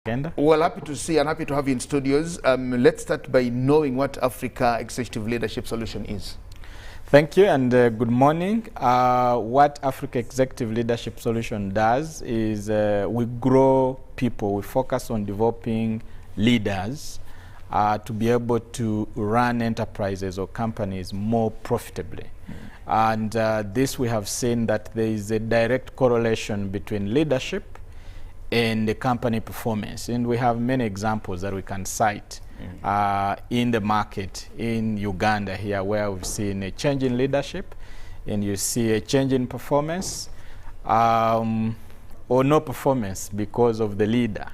Uganda. Well, happy to see and happy to have you in studios. Let's start by knowing what Africa Executive Leadership Solution is. Thank you and good morning. What Africa Executive Leadership Solution does is we grow people. We focus on developing leaders to be able to run enterprises or companies more profitably. And this we have seen that there is a direct correlation between leadership and the company performance. And we have many examples that we can cite in the market in Uganda here, where we've seen a change in leadership and you see a change in performance or no performance because of the leader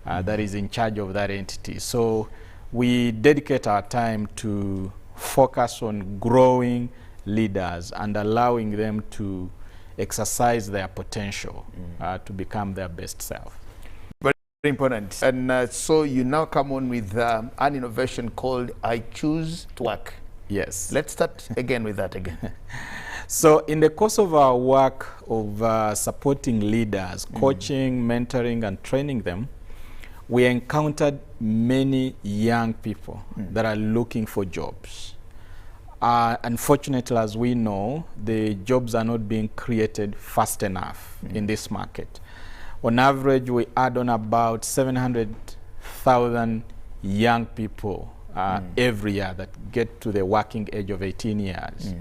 that is in charge of that entity. So we dedicate our time to focus on growing leaders and allowing them to exercise their potential to become their best self. Very important. And so you now come on with an innovation called I Choose to Work. Yes. Let's start again with that again. So in the course of our work of supporting leaders, coaching, mentoring, and training them, we encountered many young people that are looking for jobs. Unfortunately, as we know, the jobs are not being created fast enough in this market. On average, we add on about 700,000 young people every year that get to the working age of 18 years.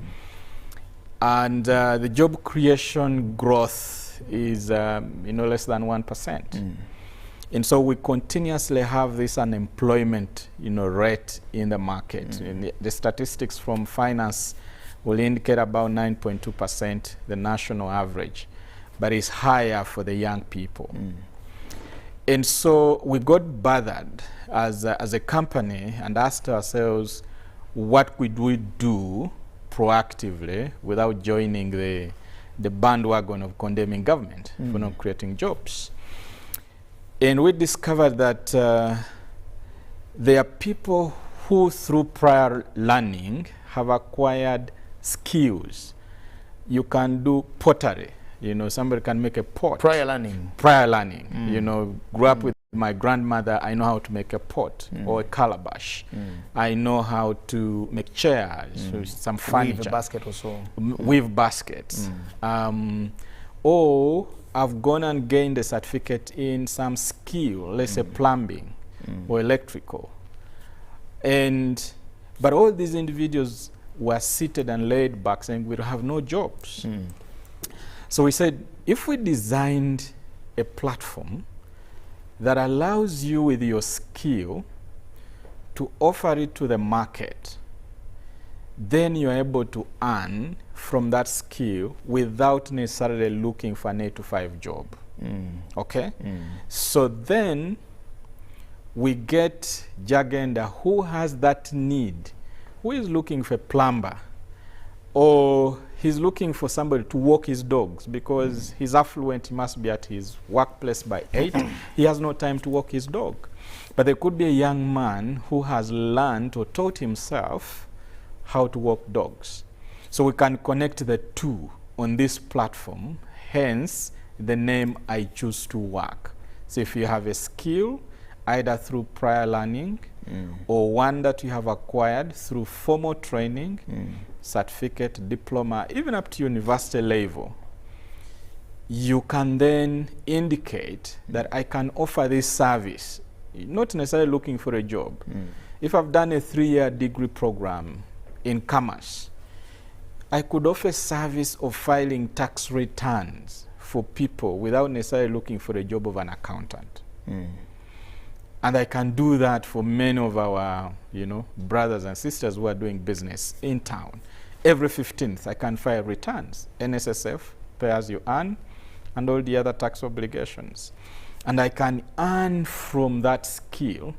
And the job creation growth is less than 1%. And so we continuously have this unemployment rate in the market. And the statistics from finance will indicate about 9.2%, the national average, but it's higher for the young people. And so we got bothered as a company and asked ourselves, what could we do proactively without joining the bandwagon of condemning government for not creating jobs? And we discovered that there are people who, through prior learning, have acquired skills. You can do pottery. Somebody can make a pot. Prior learning. Prior learning. Grew up with my grandmother, I know how to make a pot or a calabash. I know how to make chairs, some furniture. Weave a basket or so. Weave baskets. Or I've gone and gained a certificate in some skill, let's say plumbing or electrical. But all these individuals were seated and laid back saying we have no jobs. So we said, if we designed a platform that allows you with your skill to offer it to the market, then you're able to earn from that skill without necessarily looking for an 8-to-5 job. Okay? So then we get Jagenda, who has that need, who is looking for a plumber, or he's looking for somebody to walk his dogs because he's affluent, he must be at his workplace by 8. He has no time to walk his dog. But there could be a young man who has learned or taught himself how to walk dogs. So we can connect the two on this platform, hence the name I Choose to Work. So if you have a skill, either through prior learning or one that you have acquired through formal training, certificate, diploma, even up to university level, you can then indicate that I can offer this service, not necessarily looking for a job. If I've done a 3-year degree program in commerce, I could offer service of filing tax returns for people without necessarily looking for a job of an accountant. And I can do that for many of our, brothers and sisters who are doing business in town. Every 15th, I can file returns, NSSF, pay as you earn, and all the other tax obligations. And I can earn from that skill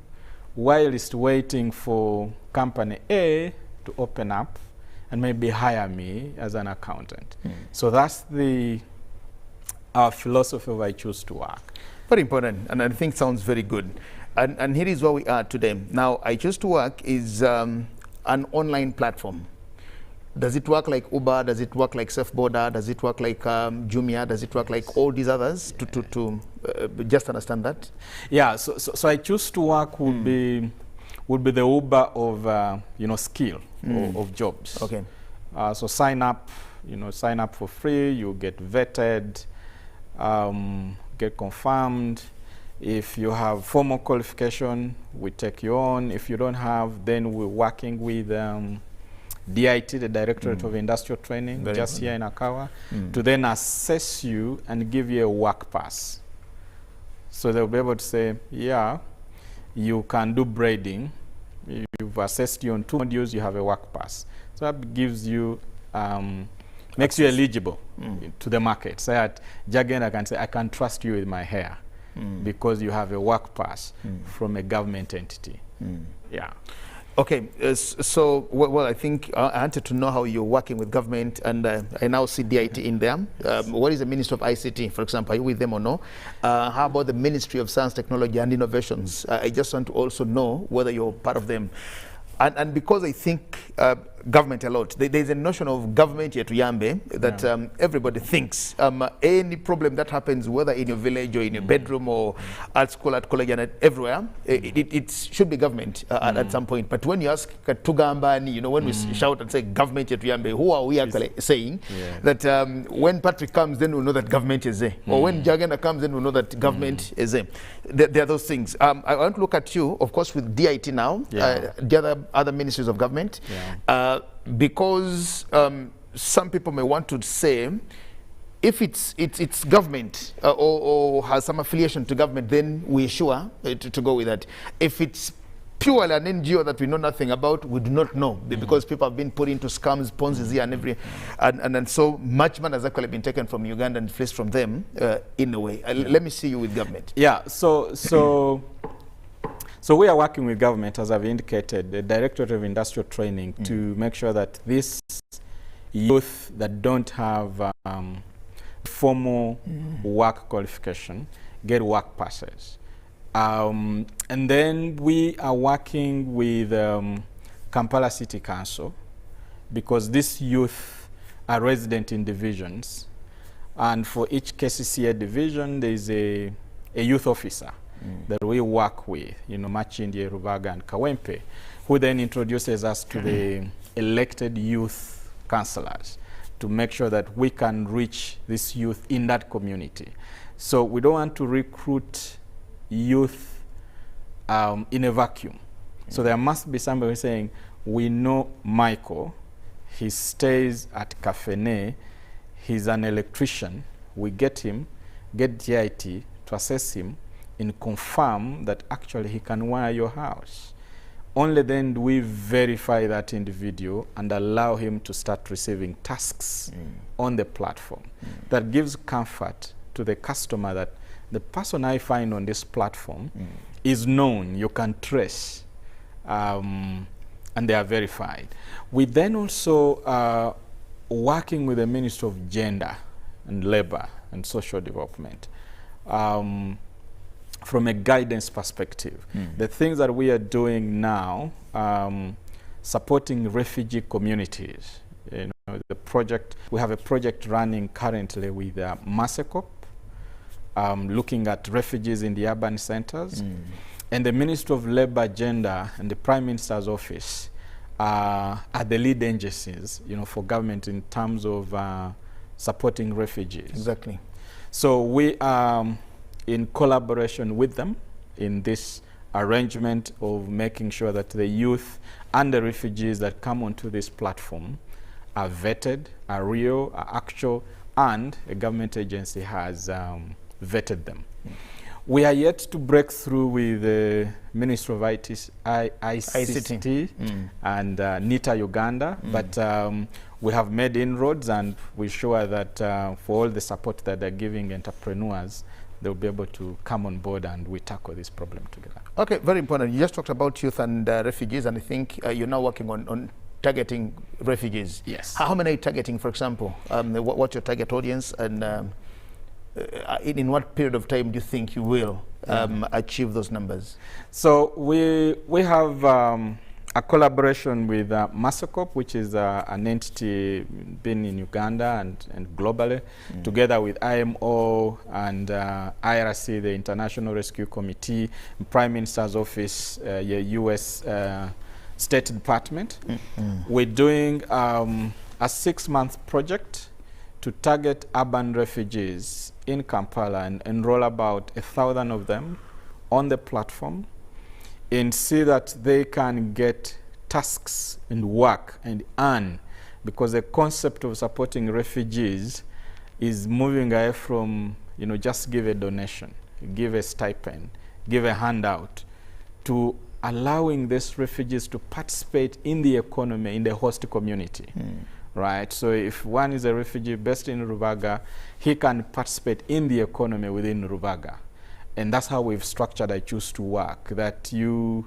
while it's waiting for company A to open up and maybe hire me as an accountant. So that's our philosophy of I Choose to Work. Very important, and I think sounds very good. And here is where we are today. Now, I Choose to Work is an online platform. Does it work like Uber? Does it work like Surfboarder? Does it work like Jumia? Does it work like all these others to just understand that. Yeah, so I choose to work would be the Uber of skill of jobs. Okay. So sign up for free. You get vetted, get confirmed. If you have formal qualification, we take you on. If you don't have, then we're working with DIT, the Directorate of Industrial Training, here in Akawa, to then assess you and give you a work pass. So they'll be able to say, yeah, you can do braiding. You've assessed you on 2 modules, you have a work pass. So that gives you, makes you eligible to the market. So at Jagenda can say, I can trust you with my hair because you have a work pass from a government entity. Yeah. Okay, so well, I think I wanted to know how you're working with government, and I now see DIT in there. What is the Ministry of ICT, for example? Are you with them or no? How about the Ministry of Science, Technology and Innovations? I just want to also know whether you're part of them. And because I think government a lot, there's a notion of government yet Yambe that everybody thinks any problem that happens, whether in your village or in your bedroom or at school, at college, and everywhere, it should be government at some point. But when you ask Tugambani, when we shout and say government yet Yambe, who are we actually saying that when Patrick comes, then we'll know that government is there, or when Jagenda comes, then we'll know that government is there. There are those things. I want to look at you, of course, with DIT now, the other ministries of government. Because some people may want to say, if it's government or has some affiliation to government, then we're sure to go with that. If it's purely an NGO that we know nothing about, we do not know, because people have been put into scams, Ponzi's here and so much money has actually been taken from Uganda and placed from them in a way. Let me see you with government. Yeah, so we are working with government, as I've indicated, the Directorate of Industrial Training, to make sure that these youth that don't have formal work qualification get work passes. And then we are working with Kampala City Council, because these youth are resident in divisions. And for each KCCA division, there is a youth officer that we work with, Machindi, Rubaga, and Kawempe, who then introduces us to the elected youth councillors to make sure that we can reach this youth in that community. So we don't want to recruit youth in a vacuum. So there must be somebody saying, we know Michael, he stays at Kafene, he's an electrician, we get GIT to assess him and confirm that actually he can wire your house. Only then do we verify that individual and allow him to start receiving tasks on the platform. That gives comfort to the customer that the person I find on this platform is known, you can trace, and they are verified. We then also working with the Ministry of Gender and Labor and Social Development. From a guidance perspective, the things that we are doing now, supporting refugee communities. The project, we have a project running currently with MASECOP, looking at refugees in the urban centers. And the Ministry of Labor, Gender, and the Prime Minister's Office are the lead agencies, for government in terms of supporting refugees. Exactly. So we are in collaboration with them in this arrangement of making sure that the youth and the refugees that come onto this platform are vetted, are real, are actual, and a government agency has vetted them. We are yet to break through with the Ministry of ICT and NITA Uganda, but we have made inroads, and we're sure that for all the support that they're giving entrepreneurs, they'll be able to come on board and we tackle this problem together. Okay, very important. You just talked about youth and refugees, and I think you're now working on targeting refugees. Yes. How many are you targeting, for example? What's your target audience, and in what period of time do you think you will achieve those numbers? So we have a collaboration with Mastercorp, which is an entity been in Uganda and globally, together with IMO and IRC, the International Rescue Committee, Prime Minister's Office, U.S. State Department. We're doing a 6-month project to target urban refugees in Kampala and enroll about 1,000 of them on the platform, and see that they can get tasks and work and earn, because the concept of supporting refugees is moving away from, you know, just give a donation, give a stipend, give a handout, to allowing these refugees to participate in the economy, in the host community. Right? So if one is a refugee based in Rubaga, he can participate in the economy within Rubaga. And that's how we've structured I Choose to Work, that you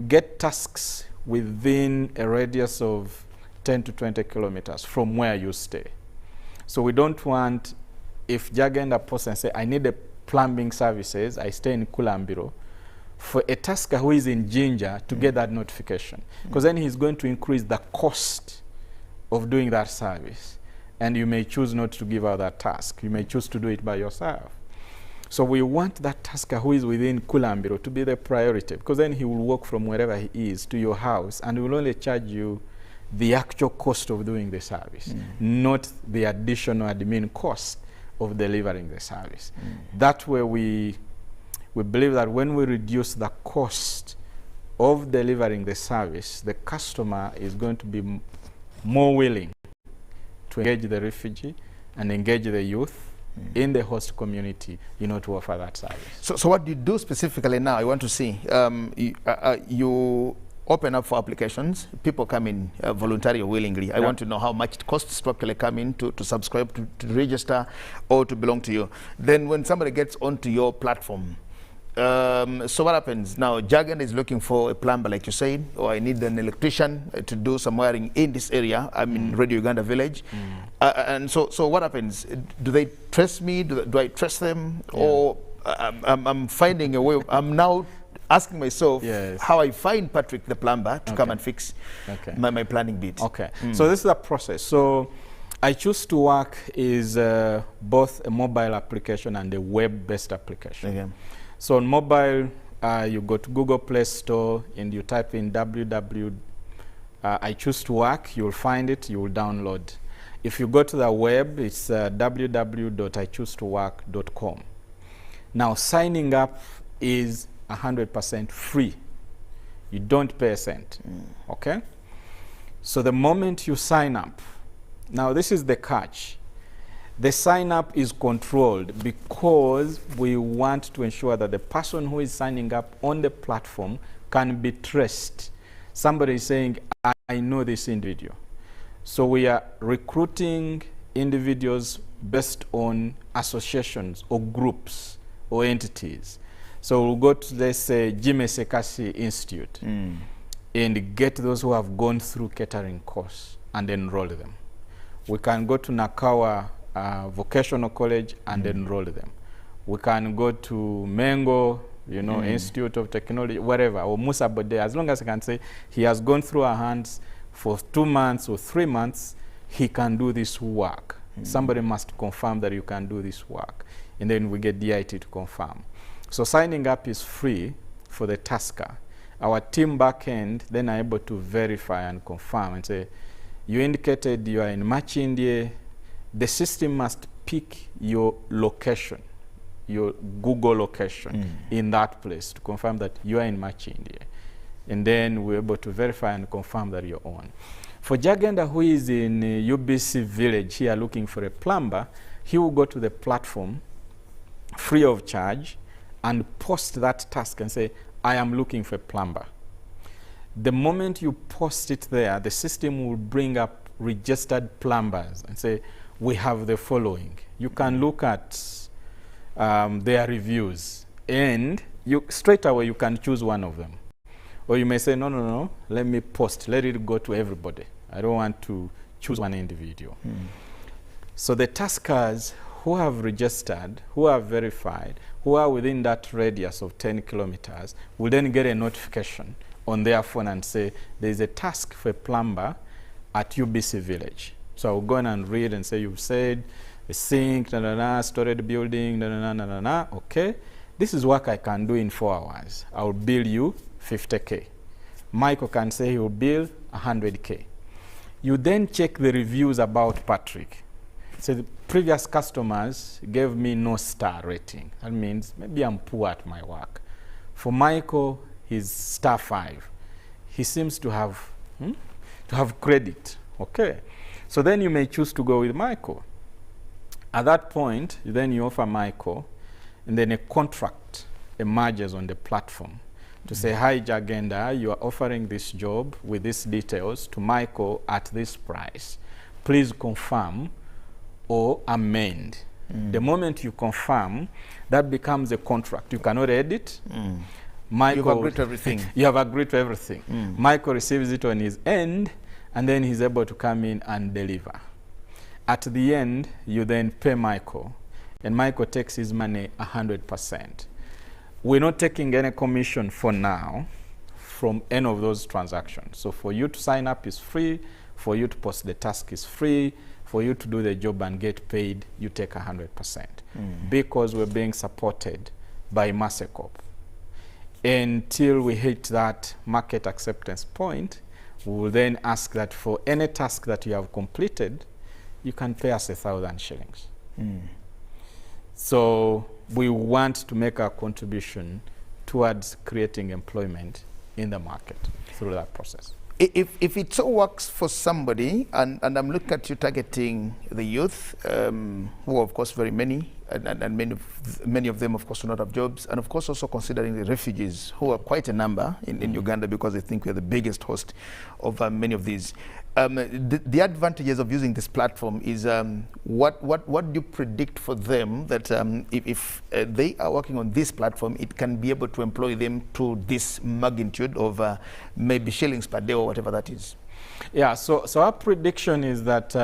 get tasks within a radius of 10 to 20 kilometers from where you stay. So we don't want, if Jagenda posts and say, I need a plumbing services, I stay in Kulambiro, for a tasker who is in Jinja to get that notification. Because then he's going to increase the cost of doing that service. And you may choose not to give out that task. You may choose to do it by yourself. So we want that tasker who is within Kulambiro to be the priority, because then he will walk from wherever he is to your house, and will only charge you the actual cost of doing the service, not the additional admin cost of delivering the service. That way we believe that when we reduce the cost of delivering the service, the customer is going to be more willing to engage the refugee and engage the youth in the host community, you know, to offer that service. So what do you do specifically now? I want to see, you open up for applications, people come in voluntarily or willingly. I want to know how much it costs to actually come in to subscribe, to register, or to belong to you. Then when somebody gets onto your platform, so what happens now? Jagan is looking for a plumber, like you said, or I need an electrician to do some wiring in this area. I'm in Radio Uganda Village. And so what happens? Do they trust me? Do I trust them? Or I'm finding a way. I'm now asking myself how I find Patrick the plumber to come and fix my planning bit. So this is a process. So I Choose to Work is both a mobile application and a web-based application. So on mobile, you go to Google Play Store and you type in I Choose to Work, you'll find it, you will download. If you go to the web, it's www.ichoosetowork.com. Now signing up is 100% free. You don't pay a cent, okay? So the moment you sign up, now this is the catch. The sign up is controlled because we want to ensure that the person who is signing up on the platform can be traced. Somebody is saying, I know this individual. So we are recruiting individuals based on associations or groups or entities. So we'll go to, let's say, Jime Sekasi Institute and get those who have gone through catering course and enroll them. We can go to Nakawa Vocational College and enroll them. We can go to Mengo, you know, Institute of Technology, wherever, or Musa Bode, as long as I can say he has gone through our hands for 2 months or 3 months, he can do this work. Somebody must confirm that you can do this work. And then we get DIT to confirm. So signing up is free for the tasker. Our team back end then are able to verify and confirm and say, you indicated you are in Machindie. The system must pick your location, your Google location in that place to confirm that you are in Machindie. And then we're able to verify and confirm that you're on. For Jagenda, who is in UBC Village here looking for a plumber, he will go to the platform free of charge and post that task and say, I am looking for a plumber. The moment you post it there, the system will bring up registered plumbers and say, we have the following. You can look at their reviews, and you straight away you can choose one of them. Or you may say, no, let me post, let it go to everybody. I don't want to choose one individual. So the taskers who have registered, who are verified, who are within that radius of 10 kilometers will then get a notification on their phone and say, there's a task for a plumber at UBC Village. So I'll go in and read and say, you've said a sink, storage building, okay. This is work I can do in 4 hours. I'll bill you 50K. Michael can say he will bill 100K. You then check the reviews about Patrick. So the previous customers gave me no star rating. That means maybe I'm poor at my work. For Michael, he's star 5. He seems to have credit. Okay. So then you may choose to go with Michael. At that point, then you offer Michael, and then a contract emerges on the platform to say, hi, Jagenda, you are offering this job with these details to Michael at this price. Please confirm or amend. The moment you confirm, that becomes a contract. You cannot edit. Michael, you've agreed to everything. You have agreed to everything. Michael receives it on his end, and then he's able to come in and deliver. At the end, you then pay Michael, and Michael takes his money 100%. We're not taking any commission for now from any of those transactions. So for you to sign up is free, for you to post the task is free, for you to do the job and get paid, you take 100%. Because we're being supported by Mastercorp. Until we hit that market acceptance point, we will then ask that for any task that you have completed, you can pay us 1,000 shillings. So we want to make our contribution towards creating employment in the market through that process. If it so works for somebody, and I'm looking at you targeting the youth, who are of course very many, and many of them of course do not have jobs, and of course also considering the refugees, who are quite a number in Uganda, because I think we're the biggest host of many of these. The advantages of using this platform is what do you predict for them that if they are working on this platform, it can be able to employ them to this magnitude of maybe shillings per day or whatever that is? Yeah, so our prediction is that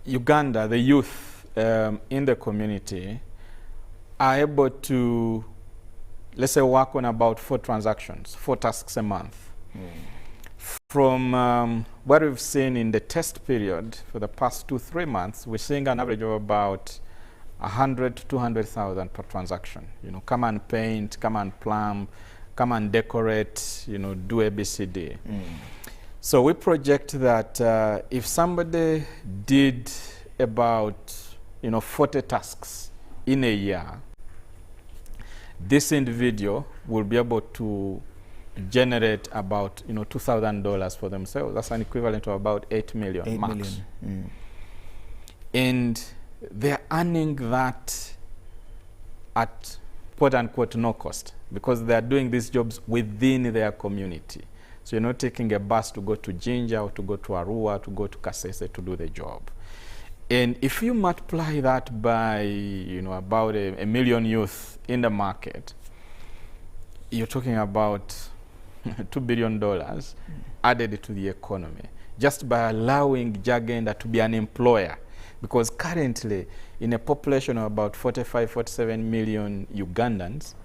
Uganda, the youth in the community, are able to, let's say, work on about 4 transactions, 4 tasks a month. From what we've seen in the test period for the past 2-3 months, we're seeing an average of about 100 to 200,000 per transaction. You know, come and paint, come and plumb, come and decorate, you know, do ABCD. So we project that if somebody did about, 40 tasks in a year, this individual will be able to generate about $2,000 for themselves. That's an equivalent of about 8 million. 8 max. million. And they're earning that at quote unquote no cost, because they're doing these jobs within their community. So you're not taking a bus to go to Jinja or to go to Arua, to go to Kasese to do the job. And if you multiply that by about a million youth in the market, you're talking about $2 billion added to the economy just by allowing Jagenda to be an employer. Because currently, in a population of about 45, 47 million Ugandans,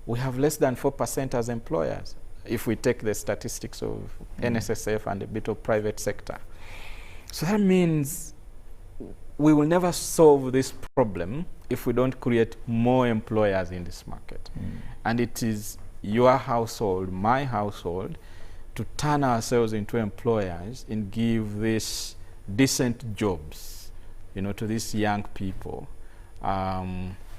we have less than 4% as employers, if we take the statistics of NSSF and a bit of private sector. So that means we will never solve this problem if we don't create more employers in this market. And it is your household, my household, to turn ourselves into employers and give these decent jobs, to these young people.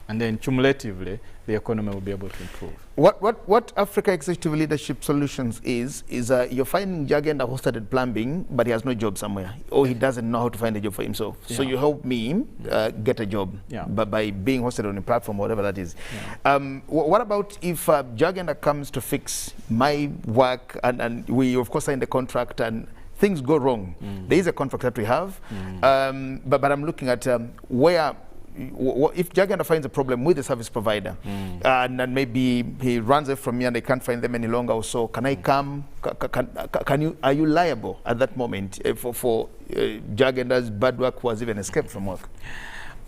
And then cumulatively, the economy will be able to improve. What Africa Executive Leadership Solutions is you're finding Jagenda who started plumbing, but he has no job somewhere, or he doesn't know how to find a job for himself. So you help me get a job by being hosted on a platform, whatever that is. What about if Jagenda comes to fix my work, and we of course sign the contract, and things go wrong? There is a contract that we have, but I'm looking at where, if Jagenda finds a problem with the service provider, and then maybe he runs away from me and I can't find them any longer, or so, can I come? Are you liable at that moment for Jagenda's bad work who has even escaped from work?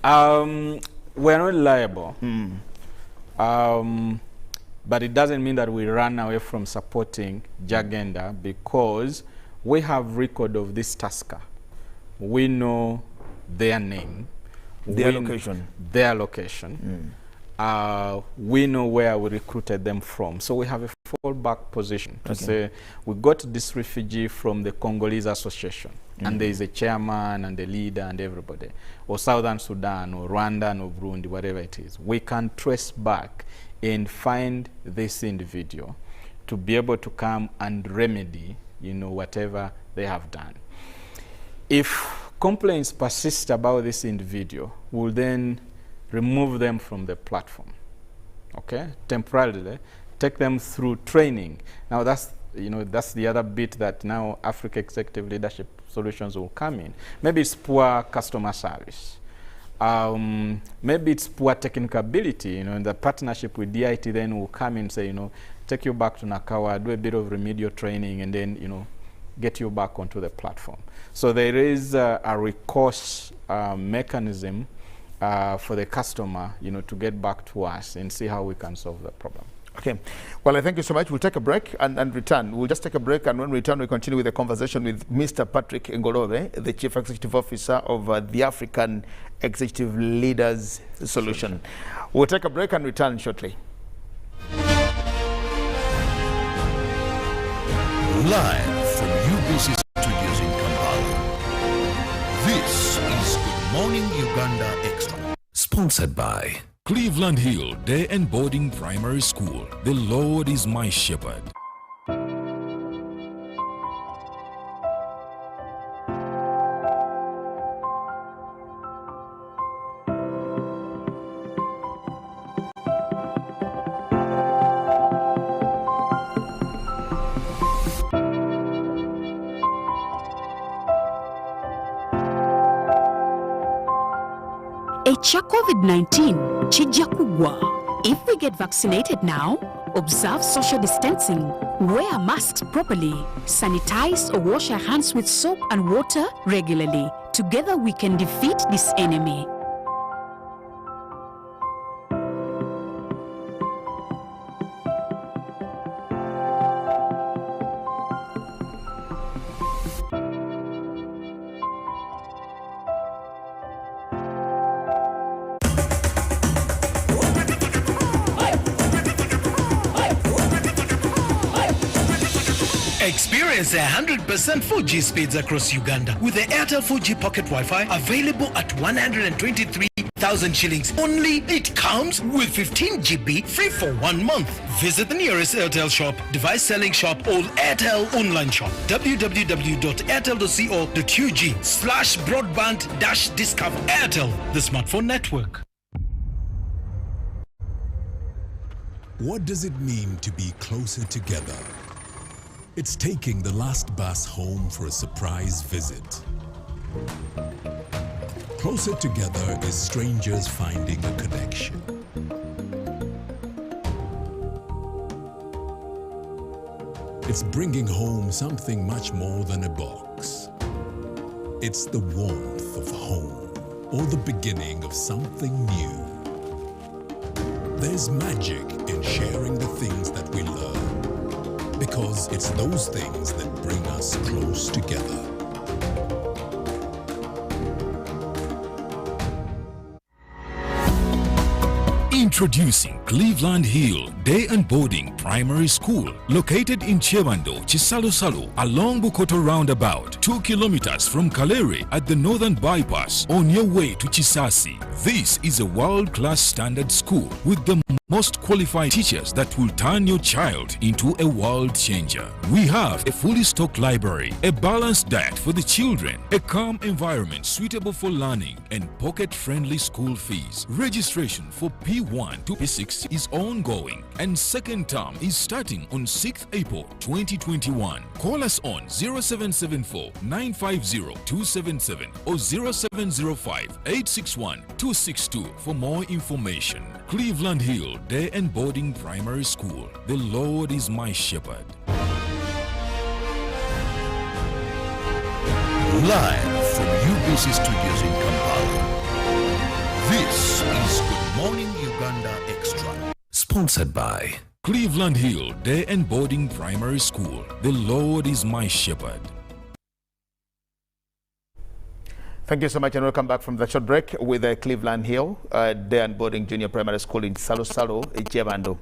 We're not liable. But it doesn't mean that we run away from supporting Jagenda, because we have record of this tasker. We know their name. Their location. Their location. We know where we recruited them from. So we have a fallback position to say, we got this refugee from the Congolese Association, and there is a chairman and a leader and everybody, or Southern Sudan, or Rwanda, or Burundi, whatever it is. We can trace back and find this individual to be able to come and remedy, you know, whatever they have done. If complaints persist about this individual, we'll then remove them from the platform, okay? Temporarily, take them through training. Now that's, you know, that's the other bit that now Africa Executive Leadership Solutions will come in. Maybe it's poor customer service. Maybe it's poor technical ability, you know, in the partnership with DIT then will come in and say, you know, take you back to Nakawa, do a bit of remedial training, and then, you know, get you back onto the platform. So there is a recourse mechanism for the customer, you know, to get back to us and see how we can solve the problem. Okay. Well, I thank you so much. We'll take a break and return. We'll just take a break, and when we return, we'll continue with the conversation with Mr. Patrick Ngolove, the Chief Executive Officer of the African Executive Leaders Solution. We'll take a break and return shortly. Live from UBC Studios in Kampala, this is Good Morning Uganda Extra. Sponsored by Cleveland Hill Day and Boarding Primary School. The Lord is my shepherd. Echa COVID-19 chijja kugwa. If we get vaccinated now, observe social distancing, wear masks properly, sanitize or wash our hands with soap and water regularly. Together we can defeat this enemy. Experience 100% Fuji speeds across Uganda with the Airtel Fuji Pocket Wi-Fi available at 123,000 shillings. Only it comes with 15 GB free for 1 month. Visit the nearest Airtel shop, device selling shop, or Airtel online shop. www.airtel.co.ug/broadband-discover. Airtel, the smartphone network. What does it mean to be closer together? It's taking the last bus home for a surprise visit. Closer together is strangers finding a connection. It's bringing home something much more than a box. It's the warmth of home, or the beginning of something new. There's magic in sharing the things that we love, because it's those things that bring us close together. Introducing Cleveland Hill Day and Boarding Primary School, located in Chebando, Chisalusalu, along Bukoto Roundabout, 2 kilometers from Kalere at the Northern Bypass, on your way to Chisasi. This is a world-class standard school with the most qualified teachers that will turn your child into a world changer. We have a fully stocked library, a balanced diet for the children, a calm environment suitable for learning, and pocket-friendly school fees. Registration for P1 to P6 is ongoing, and second term is starting on 6th April 2021. Call us on 0774 950 277 or 0705 861 262 for more information. Cleveland Hill Day and Boarding Primary School. The Lord is my shepherd. Live from UBC Studios in Kampala, this is Good Morning Uganda Extra. Sponsored by Cleveland Hill Day and Boarding Primary School. The Lord is my shepherd. Thank you so much, and welcome back from the short break with Cleveland Hill Day and Boarding Junior Primary School in Salo, Chebando.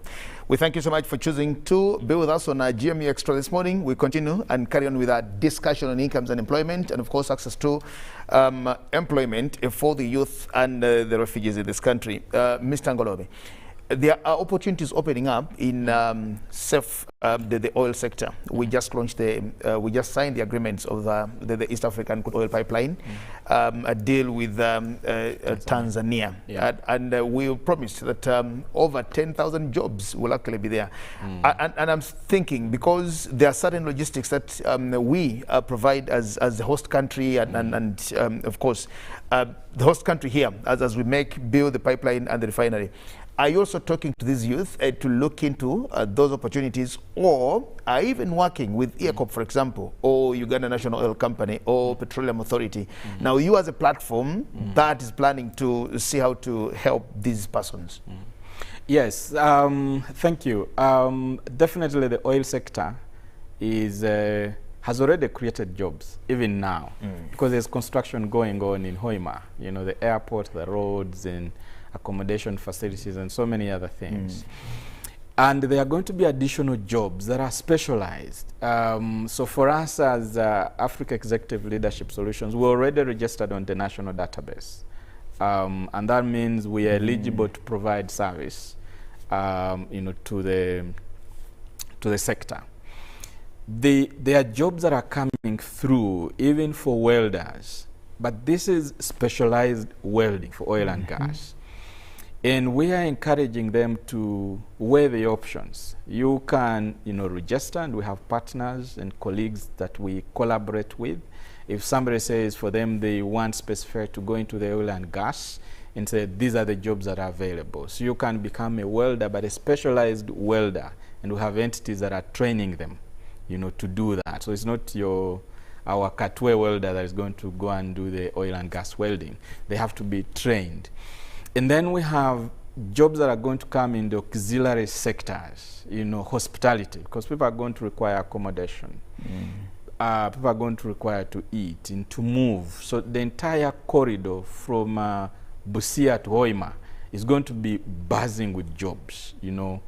We thank you so much for choosing to be with us on GMU Extra this morning. We continue and carry on with our discussion on incomes and employment, and of course access to employment for the youth and the refugees in this country. Mr. Ngolobe, there are opportunities opening up in the oil sector. We just launched we just signed the agreements of the East African Crude Oil Pipeline, a deal with Tanzania. Yeah. And we promised that over 10,000 jobs will actually be there. And I'm thinking, because there are certain logistics that we provide as the host country, and of course, the host country here, as we build the pipeline and the refinery. Are you also talking to these youth to look into those opportunities, or are even working with EACOP, for example, or Uganda National Oil Company, or Petroleum Authority? Now, you as a platform that is planning to see how to help these persons. Yes, thank you. Definitely the oil sector has already created jobs, even now, because there's construction going on in Hoima, you know, the airport, the roads, and accommodation facilities, and so many other things. And there are going to be additional jobs that are specialized. So for us as Africa Executive Leadership Solutions, we're already registered on the national database. And that means we are eligible to provide service you know, to the sector. There are jobs that are coming through, even for welders, but this is specialized welding for oil and gas. And we are encouraging them to weigh the options. You can, you know, register, and we have partners and colleagues that we collaborate with. If somebody says for them they want specified to go into the oil and gas, and say these are the jobs that are available. So you can become a welder, but a specialized welder, and we have entities that are training them, you know, to do that. So it's not our Katwe welder that is going to go and do the oil and gas welding. They have to be trained. And then we have jobs that are going to come in the auxiliary sectors, you know, hospitality, because people are going to require accommodation. People are going to require to eat and to move. So the entire corridor from Busia to Hoima is going to be buzzing with jobs, you know.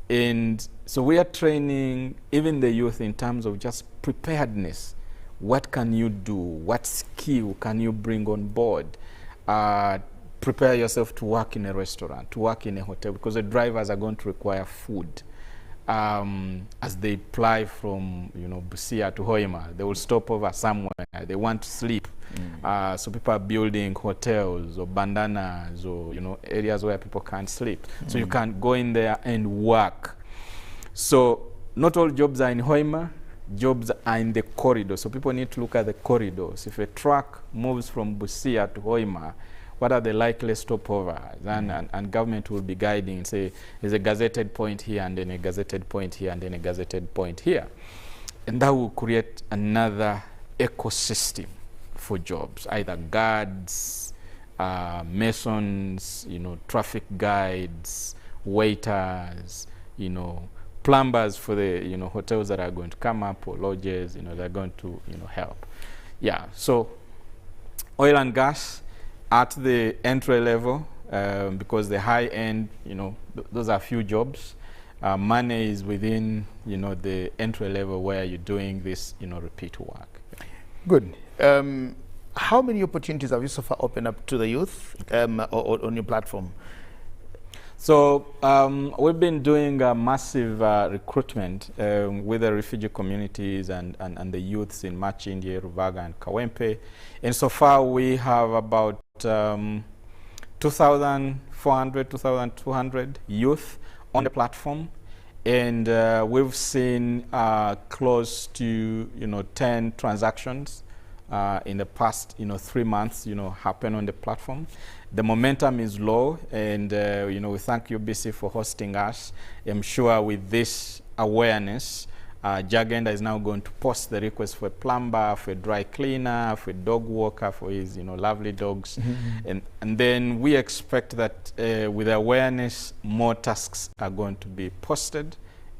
And so we are training even the youth in terms of just preparedness. What can you do? What skill can you bring on board? Prepare yourself to work in a restaurant, to work in a hotel, because the drivers are going to require food. As they fly from, you know, Busia to Hoima, they will stop over somewhere. They want to sleep. So people are building hotels or bandanas, or, you know, areas where people can't sleep. So you can go in there and work. So not all jobs are in Hoima. Jobs are in the corridor. So people need to look at the corridors. If a truck moves from Busia to Hoima, what are the likely stopovers? And government will be guiding and say, there's a gazetted point here, and then a gazetted point here, and then a gazetted point here. And that will create another ecosystem for jobs, either guards, masons, you know, traffic guides, waiters, you know, plumbers for the, you know, hotels that are going to come up, or lodges, you know, they're going to, you know, help. Yeah, so oil and gas at the entry level, because the high end, you know, those are few jobs. Money is within, you know, the entry level where you're doing this, you know, repeat work. Good. How many opportunities have you so far opened up to the youth on your platform? So we've been doing a massive recruitment with the refugee communities and the youths in Machindi, Ruvaga, and Kawempe. And so far we have about 2,400, 2,200 youth on the platform. And we've seen close to, you know, 10 transactions in the past, you know, 3 months, you know, happen on the platform. The momentum is low, and you know, we thank UBC for hosting us. I'm sure with this awareness, Jagenda is now going to post the request for a plumber, for a dry cleaner, for a dog walker, for his lovely dogs. And then we expect that with awareness, more tasks are going to be posted,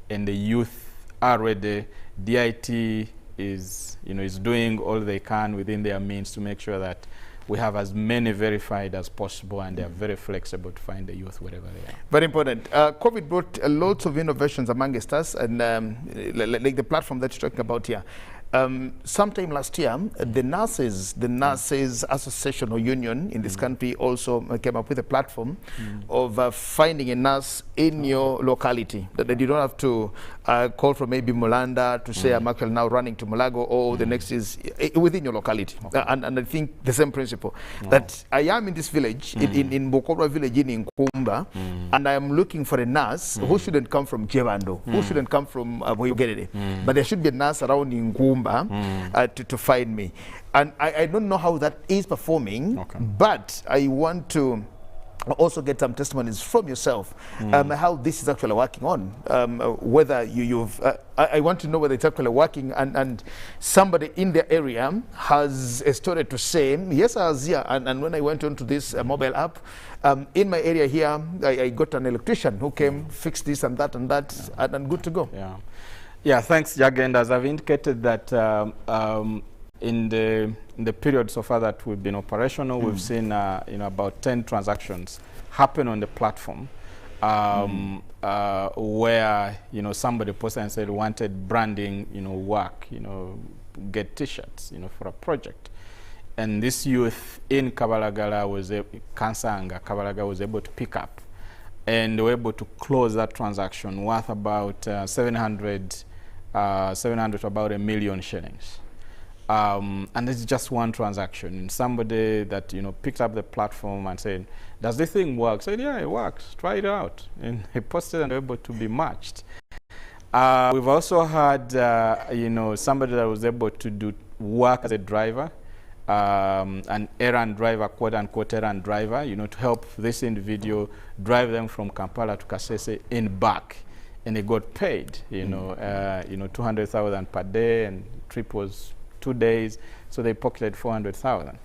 and the youth are ready. DIT is doing all they can within their means to make sure that we have as many verified as possible, and they are very flexible to find the youth wherever they are. Very important. COVID brought lots of innovations amongst us, and like the platform that you're talking about here. Sometime last year, the nurses association or union in this country also came up with a platform of finding a nurse in your locality, that you don't have to call from maybe Mulanda to say I'm actually now running to Mulago, or the next is within your locality. And I think the same principle, that I am in this village, in Bokobra village in Nkumba, and I am looking for a nurse who shouldn't come from Jebando, who shouldn't come from Boyogerere, but there should be a nurse around in Nkumba to find me. And I don't know how that is performing, but I want to also get some testimonies from yourself, how this is actually working on, whether I want to know whether it's actually working, and somebody in the area has a story to say, yes, I was here, and when I went onto this mobile app, in my area here, I got an electrician who came, fixed this and that, and good to go. Yeah, thanks, Jagenda. As I've indicated that in the period so far that we've been operational, we've seen about 10 transactions happen on the platform, where somebody posted and said wanted branding work, get T-shirts for a project, and this youth in Kabalagala Kansanga was able to pick up, and they were able to close that transaction worth about 700 to about 1 million shillings. And it's just one transaction. And somebody that picked up the platform and said, "Does this thing work?" Said, "Yeah, it works. Try it out." And he posted and able to be matched. We've also had somebody that was able to do work as a driver, an errand driver, quote unquote errand driver, to help this individual drive them from Kampala to Kasese in back, and they got paid, 200,000 per day, and trip was 2 days, so they pocketed 400,000.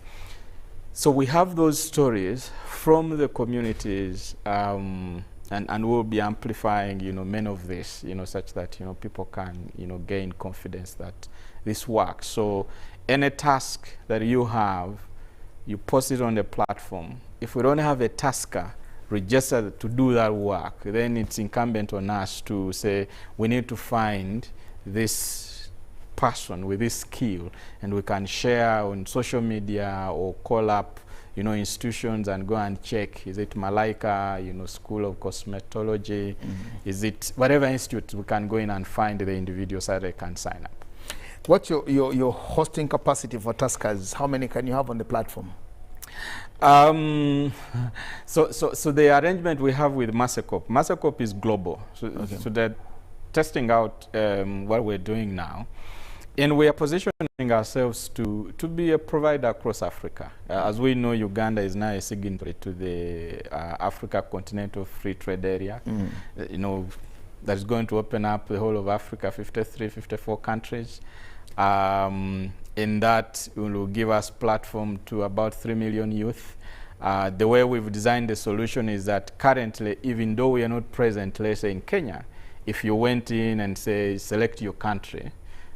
So we have those stories from the communities, and we'll be amplifying, many of this, such that people can, gain confidence that this works. So any task that you have, you post it on the platform. If we don't have a tasker registered to do that work, then it's incumbent on us to say we need to find this person with this skill, and we can share on social media or call up institutions and go and check, is it Malaika, School of Cosmetology, is it whatever institute, we can go in and find the individuals that they can sign up. What's your hosting capacity for taskers? How many can you have on the platform? So the arrangement we have with Mastercorp is global. So they're testing out what we're doing now. And we are positioning ourselves to be a provider across Africa. As we know, Uganda is now a signatory to the Africa Continental Free Trade Area. That's going to open up the whole of Africa, 53, 54 countries. In that, it will give us platform to about 3 million youth. The way we've designed the solution is that currently, even though we are not present, let's say in Kenya, if you went in and say, select your country,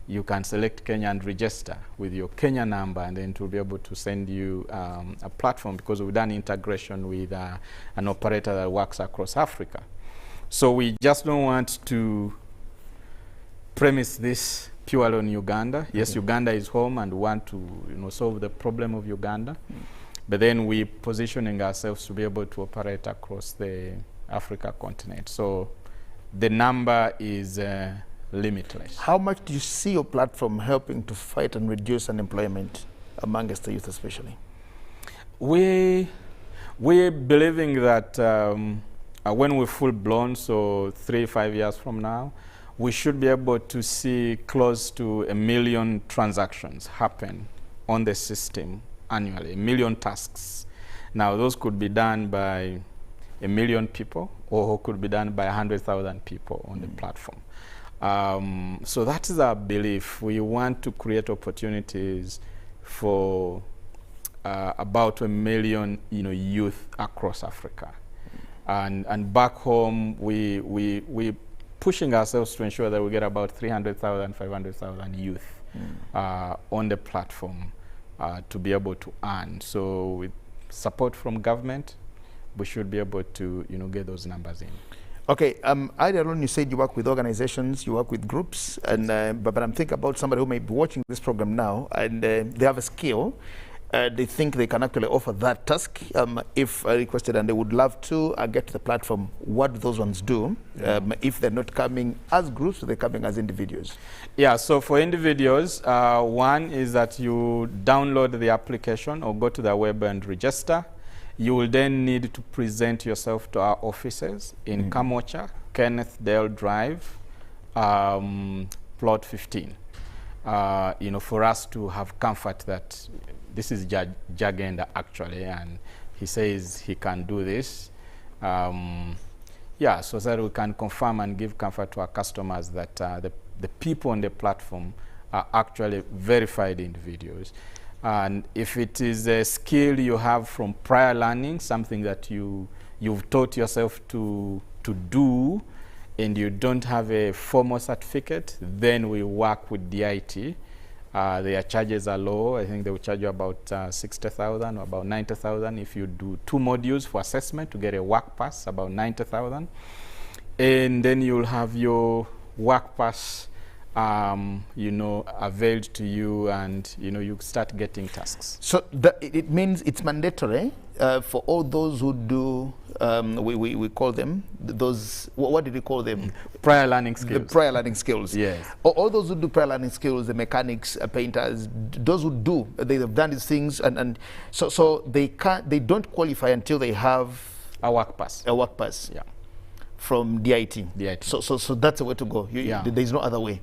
you can select Kenya and register with your Kenya number, and then it will be able to send you a platform, because we've done integration with an operator that works across Africa. So we just don't want to premise this purely on Uganda. Yes, Uganda is home, and we want to solve the problem of Uganda. But then we're positioning ourselves to be able to operate across the Africa continent. So the number is limitless. How much do you see your platform helping to fight and reduce unemployment amongst the youth especially? We're believing that when we're full blown, so 3-5 years from now, we should be able to see close to 1 million transactions happen on the system annually, 1 million tasks. Now, those could be done by 1 million people, or could be done by 100,000 people on the platform. So that is our belief. We want to create opportunities for about 1 million, youth across Africa, and back home we pushing ourselves to ensure that we get about 300,000, 500,000 youth on the platform to be able to earn. So with support from government, we should be able to get those numbers in. Okay, earlier on you said you work with organizations, you work with groups, and but I'm thinking about somebody who may be watching this program now, and they have a skill. They think they can actually offer that task if requested, and they would love to get to the platform. What do those ones do if they're not coming as groups, they're coming as individuals? Yeah, so for individuals, one is that you download the application or go to the web and register. You will then need to present yourself to our offices in Kamocha, Kenneth Dale Drive, plot 15. For us to have comfort that this is Jagenda actually, and he says he can do this. Yeah, so that we can confirm and give comfort to our customers that the people on the platform are actually verified individuals. And if it is a skill you have from prior learning, something that you've taught yourself to do, and you don't have a formal certificate, then we work with DIT. Their charges are low. I think they will charge you about 60,000 or about 90,000 if you do 2 modules for assessment to get a work pass, about 90,000. And then you'll have your work pass availed to you, and you start getting tasks. So it means it's mandatory for all those who do, we call them those, what did we call them? Prior learning skills. The prior learning skills. Yes. All those who do prior learning skills, the mechanics, painters, those who do, they have done these things, and so they don't qualify until they have a work pass. A work pass. Yeah. From DIT. So that's the way to go. There's no other way.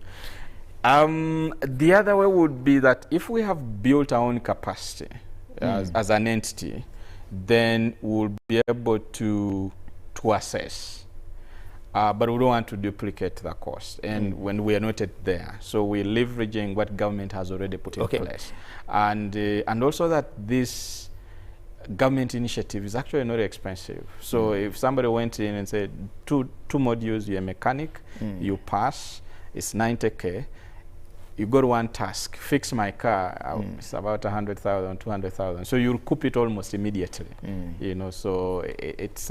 The other way would be that if we have built our own capacity as an entity, then we'll be able to assess. But we don't want to duplicate the cost, and when we are not at there. So we're leveraging what government has already put in place. And also that this government initiative is actually not expensive. So if somebody went in and said, two modules, you're a mechanic, you pass, it's 90K. You got one task, fix my car, it's about 100,000, 200,000. So you recoup it almost immediately. So it's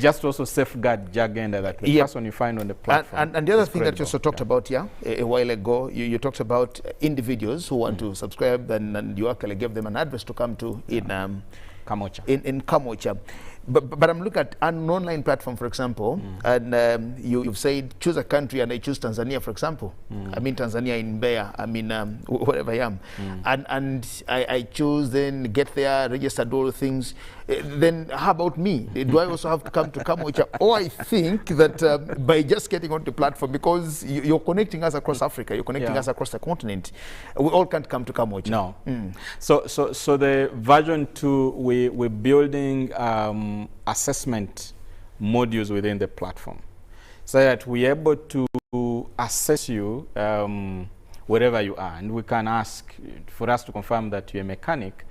just also safeguard Jagenda that the person you find on the platform. And the other thing that you also talked about a while ago, you talked about individuals who want to subscribe, and you actually gave them an address to come to in Kamocha. In Kamocha. But I'm looking at an online platform, for example, and you've said choose a country, and I choose Tanzania, for example. I mean Tanzania in Mbeya, I mean wherever I am. And I choose, then get there, register, do all the things. Then how about me? Do I also have to come to Kamocha? Or I think that by just getting onto the platform, because you're connecting us across Africa, you're connecting us across the continent, we all can't come to Kamocha. No. So the version 2, we're building assessment modules within the platform, so that we're able to assess you wherever you are, and we can ask for us to confirm that you're a mechanic.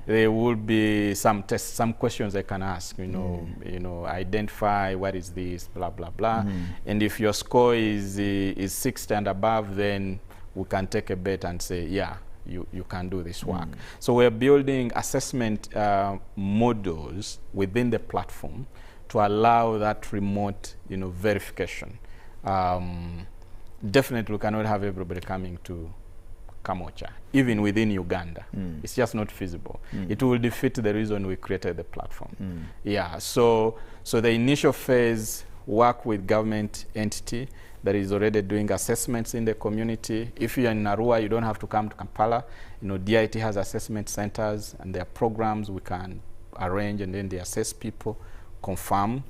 There will be some tests, some questions they can ask. Identify what is this, blah blah blah. And if your score is 60 and above, then we can take a bet and say, yeah, you can do this work. So we're building assessment modules within the platform to allow that remote verification. Definitely we cannot have everybody coming to Kamocha, even within Uganda. It's just not feasible. It will defeat the reason we created the platform. Yeah, so the initial phase, work with government entity that is already doing assessments in the community. If you're in Arua, you don't have to come to Kampala. DIT has assessment centers, and there are programs we can arrange, and then they assess people, confirm.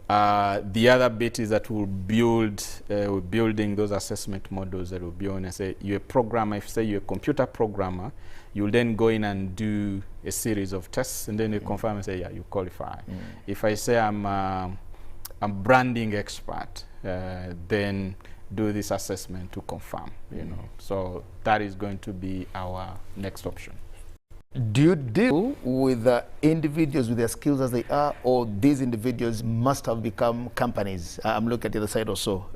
The other bit is that we're building those assessment models that will be on. I say you're a programmer. If say you're a computer programmer, you'll then go in and do a series of tests, and then you confirm and say, yeah, you qualify. If I say I'm branding expert, then do this assessment to confirm, you know. So that is going to be our next option. Do you deal with individuals with their skills as they are, or these individuals must have become companies? I'm looking at the other side also.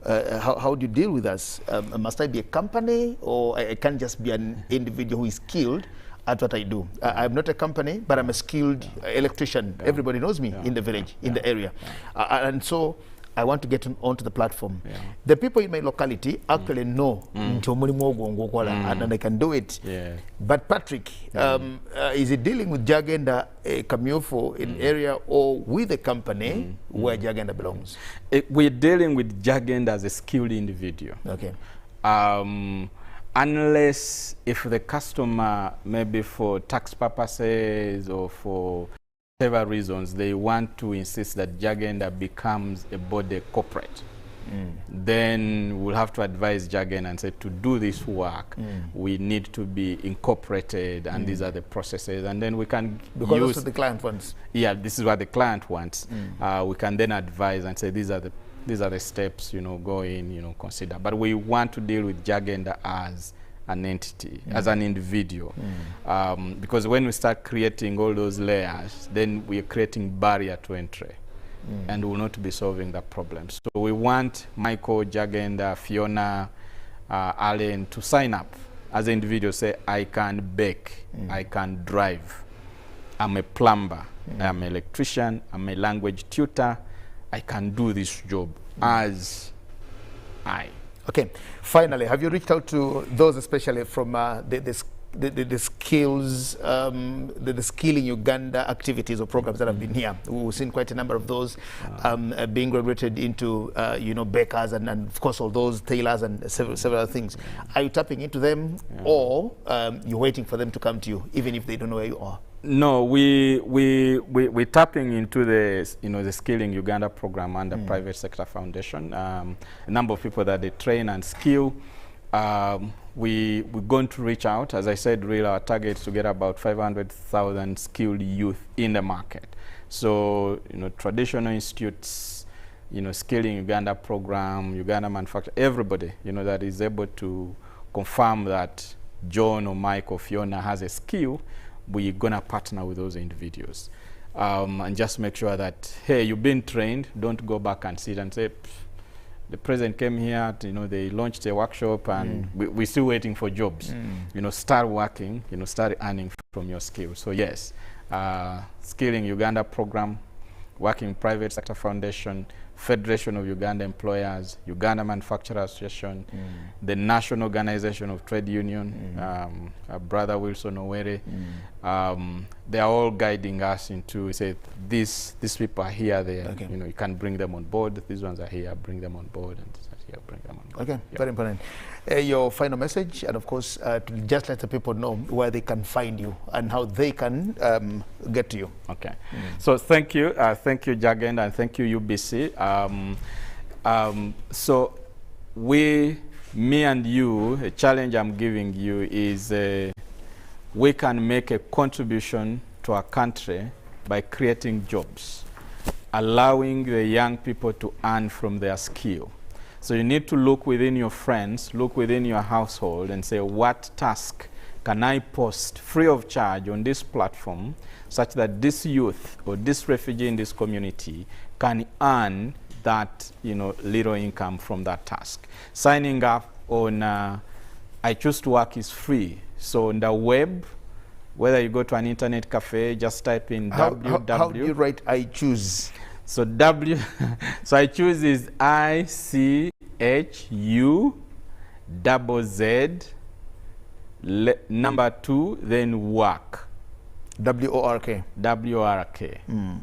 How do you deal with us? Must I be a company, or I can't just be an individual who is skilled at what I do? I'm not a company, but I'm a skilled electrician. Everybody knows me in the village, in the area. And so I want to get onto the platform. The people in my locality actually know and I can do it. But Patrick, is he dealing with Jagenda Kamyofo in area, or with a company where Jagenda belongs? We're dealing with Jagenda as a skilled individual. Okay. Unless if the customer, maybe for tax purposes or for several reasons, they want to insist that Jagenda becomes a body corporate, then we'll have to advise Jagenda and say, to do this work, we need to be incorporated, and these are the processes, and then we can because use that's what the client wants. Yeah, this is what the client wants. We can then advise and say, these are the steps, you know, go in, you know, consider. But we want to deal with Jagenda as an entity, as an individual, because when we start creating all those layers, then we are creating barrier to entry, and will not be solving that problem. So we want Michael, Jagenda, Fiona, Allen to sign up as an individual, say, I can bake, I can drive, I'm a plumber, I'm an electrician, I'm a language tutor, I can do this job as I. Okay. Finally, have you reached out to those, especially from the skills, the skilling Uganda activities or programs that have been here? We've seen quite a number of those being graduated into, you know, bakers and of course all those tailors and several things. Are you tapping into them, or you're waiting for them to come to you, even if they don't know where you are? No, we're tapping into the, you know, the Skilling Uganda program under Private Sector Foundation. A number of people that they train and skill. We're going to reach out. As I said, really our target is to get about 500,000 skilled youth in the market. So, you know, traditional institutes, you know, Skilling Uganda program, Uganda manufacturer, everybody, you know, that is able to confirm that John or Mike or Fiona has a skill, we're going to partner with those individuals and just make sure that, hey, you've been trained, don't go back and sit and say, the president came here, you know, they launched a workshop and we're still waiting for jobs. You know, start working, you know, start earning from your skills. So yes, Skilling Uganda program, working Private Sector Foundation, Federation of Uganda Employers, Uganda Manufacturer Association, the National Organization of Trade Union, Brother Wilson Owere. They are all guiding us into, say, these people are here, there. You know, you can bring them on board. These ones are here, bring them on board, and these are here, bring them on board. Okay, very important. Your final message, and of course, to just let the people know where they can find you and how they can get to you. Okay, so thank you, Jagenda, and thank you, UBC. So me and you, a challenge I'm giving you is we can make a contribution to our country by creating jobs, allowing the young people to earn from their skill. So you need to look within your friends, look within your household and say, what task can I post free of charge on this platform such that this youth or this refugee in this community can earn that, you know, little income from that task. Signing up on I Choose to Work is free. So on the web, whether you go to an internet cafe, just type in www. How do you write I choose? So so I choose is ICHUZZ number 2 then work. WORK. WORK.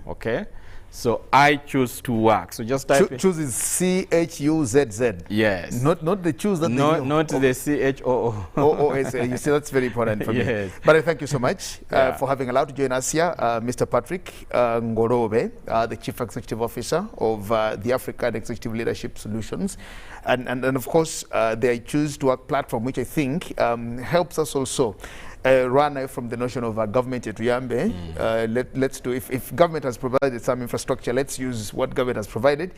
Okay. So I choose to work. So just type in. Choose is CHUZZ. Yes. Not the choose that not, they knew. not the CHOO. You see, that's very important for me. But I thank you so much for having allowed to join us here, Mr. Patrick Ngorobe, the Chief Executive Officer of the African Executive Leadership Solutions. And of course, the I Choose to Work platform, which I think helps us also run away from the notion of government at Uyambe. Let's do, if government has provided some infrastructure, let's use what government has provided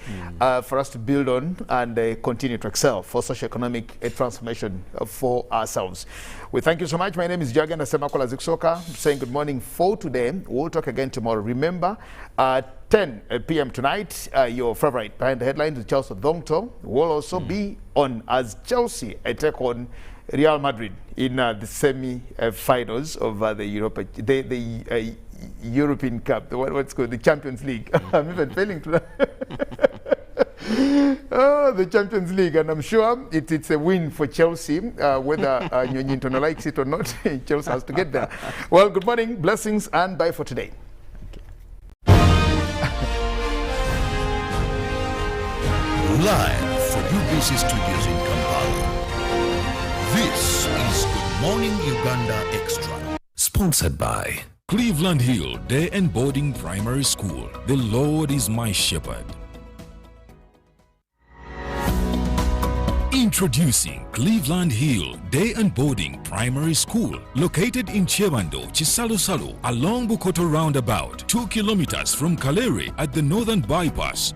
for us to build on and continue to excel for socio-economic transformation for ourselves. We thank you so much. My name is Jagan Asemakola Ziksoka, saying good morning for today. We'll talk again tomorrow. Remember, 10 p.m. tonight, your favorite Behind the Headlines with Chelsea Dongto will also be on as Chelsea take on Real Madrid in the semi-finals of the European Cup, what's called the Champions League. I'm even failing to the Champions League, and I'm sure it's a win for Chelsea, whether Nyonyintono likes it or not. Chelsea has to get there. Well, good morning, blessings, and bye for today. Live from UBC Studios in Kampala. This is Good Morning Uganda Extra. Sponsored by Cleveland Hill Day and Boarding Primary School. The Lord is my shepherd. Introducing Cleveland Hill Day and Boarding Primary School, located in Chebando, Chisalu-Salu, along Bukoto Roundabout, 2 kilometers from Kalere at the Northern Bypass.